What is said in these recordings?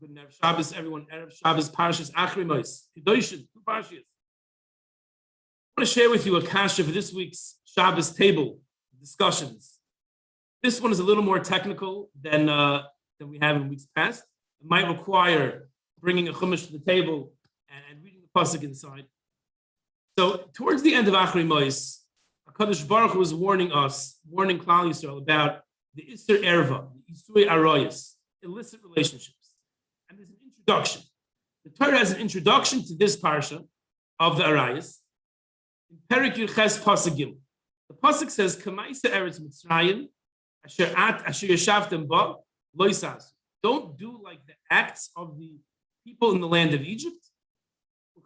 Good Erev Shabbos, everyone. Erev Shabbos, Parshas Acharei Mos. Kedoshim, two Parshas. I want to share with you a kasha for this week's Shabbos table discussions. This one is a little more technical than we have in weeks past. It might require bringing a chumash to the table and reading the pasuk inside. So towards the end of Acharei Mos, HaKadosh Baruch Hu was warning Klal Yisrael about the Isser Erva, the Isur Arayos, illicit relationships. And there's an introduction. The Torah has an introduction to this parsha of the Arayos. In Perek Yurches Pasuk Gimel, the pasuk says, "Kamaisa Eretz Mitzrayim, asher yashavtem ba lo yisasu." Don't do like the acts of the people in the land of Egypt.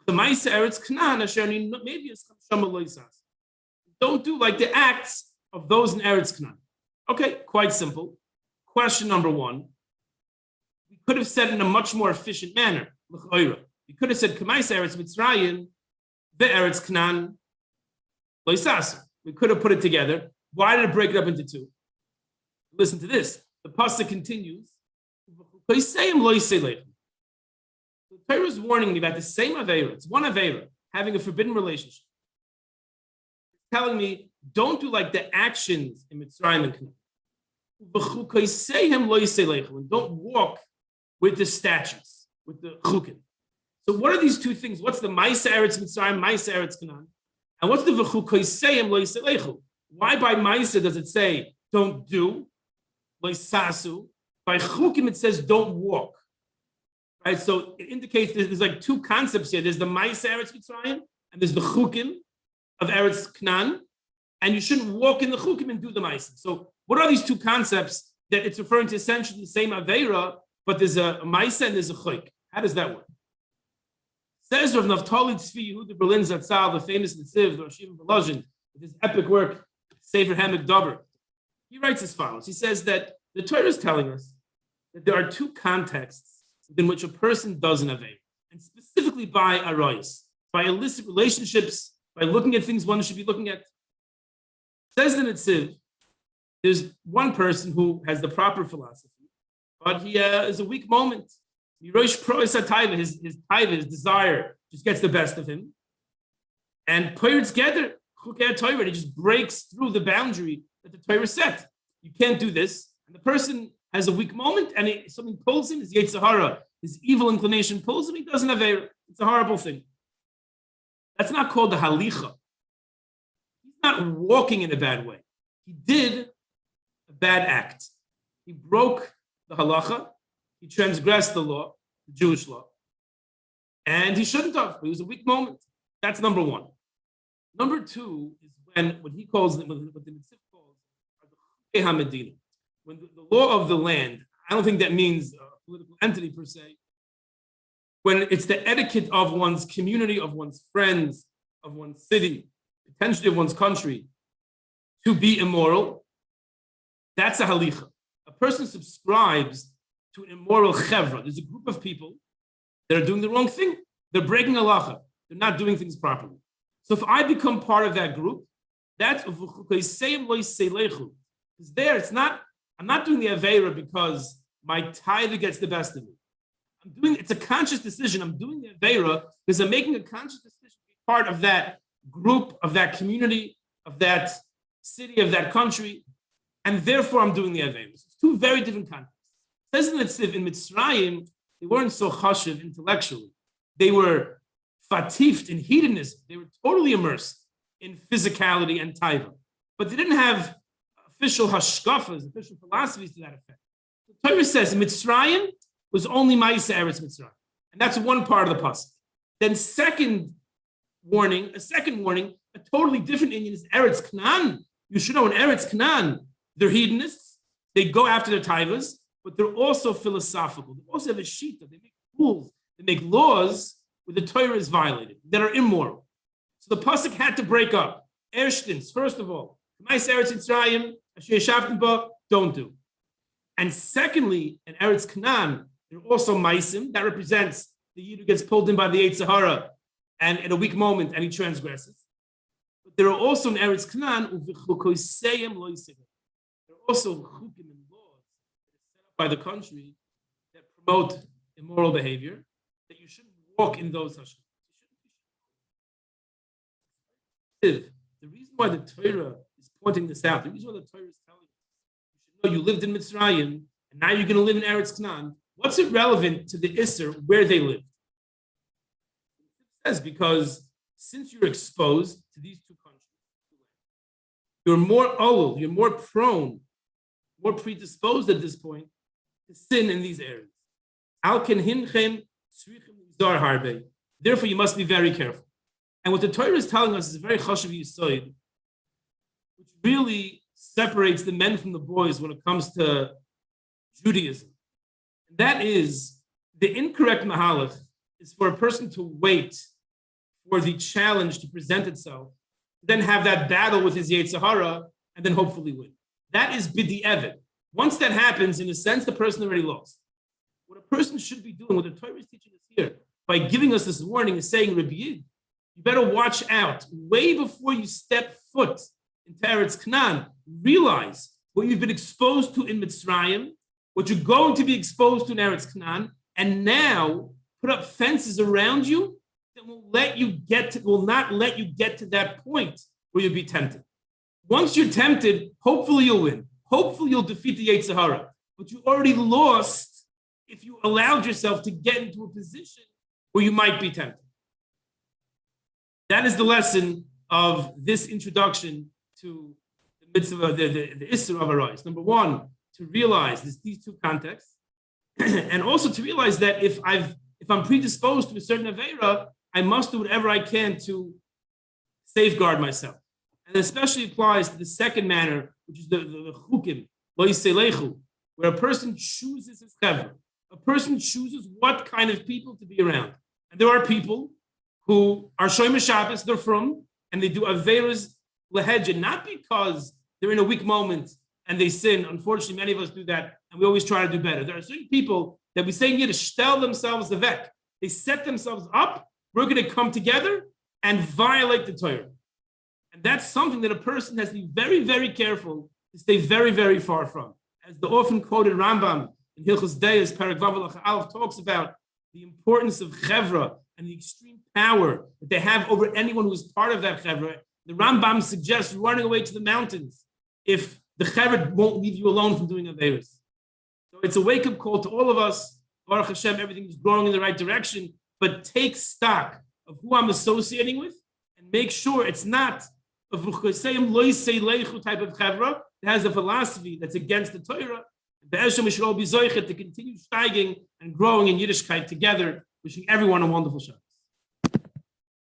Kamaisa Eretz Canaan, asher maybe shama lo yisasu. Don't do like the acts of those in Eretz Canaan. Okay, quite simple. Question number one. We could have said it in a much more efficient manner. We could have said, Kamaisa Eretz Mitzrayim, the Eretz Canaan, lo yisasu. We could have put it together. Why did it break it up into two? Listen to this. The pasuk continues. The Torah is warning me about the same aveira. It's one aveira, having a forbidden relationship. It's telling me, don't do like the actions in Mitzrayim and Canaan. And don't walk with the statutes, with the chukim. So what are these two things? What's the Maisa Eretz Mitzrayim, Maisa Eretz Canaan? And what's the v'chukoiseyim lo yiselechu? Why by Maisa does it say don't do, lo yisasu? By chukim it says don't walk. Right? So it indicates there's like two concepts here. There's the Maisa Eretz Mitzrayim and there's the chukim of Eretz Canaan. And you shouldn't walk in the chukim and do the Maisa. So what are these two concepts that it's referring to essentially the same Aveira, but there's a Maisa and there's a chuk? How does that work? Says Rav Naftali Tzvi Yehuda Berlin Zatzal, the famous Netziv, the Rosh Yeshiva Volozhin, with his epic work, Sefer Hamek Dover. He writes as follows. He says that the Torah is telling us that there are two contexts in which a person does an Aveira, and specifically by arayos, by illicit relationships, by looking at things one should be looking at. Says the Netziv, there's one person who has the proper philosophy, but he is a weak moment. His taiva, his desire just gets the best of him. And Poyrit's Geder, Chukei Torah, he just breaks through the boundary that the Torah set. You can't do this. And the person has a weak moment and something pulls him, his Yetzer Hara, his evil inclination pulls him, he doesn't have a, it's a horrible thing. That's not called the halicha. He's not walking in a bad way. He did a bad act. He broke the halacha. He transgressed the law, the Jewish law, and he shouldn't have. It was a weak moment. That's number one. Number two is when what he calls, what the Netziv calls, the Hamedina. When the law of the land, I don't think that means a political entity per se. When it's the etiquette of one's community, of one's friends, of one's city, potentially of one's country, to be immoral, that's a halicha. A person subscribes to an immoral chevra. There's a group of people that are doing the wrong thing. They're breaking halacha. They're not doing things properly. So if I become part of that group, that's because there it's not. I'm not doing the aveira because my tithe gets the best of me. It's a conscious decision. I'm doing the aveira because I'm making a conscious decision to be part of that group, of that community, of that city, of that country, and therefore I'm doing the aveira. It's two very different contexts. Says in Mitzrayim, they weren't so chashiv intellectually. They were fatifed in hedonism. They were totally immersed in physicality and taiva. But they didn't have official hashkafas, official philosophies to that effect. The Torah says Mitzrayim was only Ma'aseh Eretz Mitzrayim. And that's one part of the pasuk. Then a second warning, a totally different Indian is Eretz Canaan. You should know in Eretz Canaan, they're hedonists. They go after their taivas. But they're also philosophical. They also have a shita. They make rules. They make laws where the Torah is violated, that are immoral. So the pasuk had to break up. Ershtins, first of all, don't do. And secondly, in Eretz Canaan, there are also maisim. That represents the yid who gets pulled in by the Yetzer Hara and in a weak moment, and he transgresses. But there are also in Eretz Canaan, there are also chukim and laws by the country that promote immoral behavior, that you shouldn't walk in those hashkamas. The reason why the Torah is pointing this out, the reason why the Torah is telling you should know you lived in Mitzrayim and now you're going to live in Eretz Canaan, what's it relevant to the Isser where they lived? It says because since you're exposed to these two countries, you're more olul, you're more prone, more predisposed at this point to sin in these areas. Therefore, you must be very careful. And what the Torah is telling us is a very chashuv yisoid, which really separates the men from the boys when it comes to Judaism. And that is the incorrect mahalach is for a person to wait for the challenge to present itself, then have that battle with his Yetzer Hara, and then hopefully win. That is bidi evet. Once that happens, in a sense, the person already lost. What a person should be doing, what the Torah is teaching us here, by giving us this warning, is saying, Rabbi Yid, you better watch out. Way before you step foot into Eretz Canaan, realize what you've been exposed to in Mitzrayim, what you're going to be exposed to in Eretz Canaan, and now put up fences around you that will not let you get to that point where you'll be tempted. Once you're tempted, hopefully you'll win. Hopefully you'll defeat the Yetzer Hara. But you already lost if you allowed yourself to get into a position where you might be tempted. That is the lesson of this introduction to the mitzvah, the Isser of Arais. Number one, to realize these two contexts, and also to realize that if I'm predisposed to a certain Aveira, I must do whatever I can to safeguard myself. And it especially applies to the second manner, which is the chukim, lo yiselechu, where a person chooses his chevra. A person chooses what kind of people to be around. And there are people who are shomer Shabbos, they're from, and they do aveiros lehedja, not because they're in a weak moment and they sin. Unfortunately, many of us do that, and we always try to do better. There are certain people that we say in Yiddish, stel themselves the vek. They set themselves up. We're going to come together and violate the Torah. And that's something that a person has to be very, very careful to stay very, very far from. As the often quoted Rambam in Hilchos Deis, Perek Vav Aleph, talks about the importance of chevra and the extreme power that they have over anyone who is part of that chevra. The Rambam suggests running away to the mountains if the chevra won't leave you alone from doing aveiros. So it's a wake-up call to all of us. Baruch Hashem, everything is growing in the right direction, but take stock of who I'm associating with and make sure it's not a type of chevra that has a philosophy that's against the Torah. To continue steiging and growing in Yiddishkeit together, wishing everyone a wonderful Shabbat.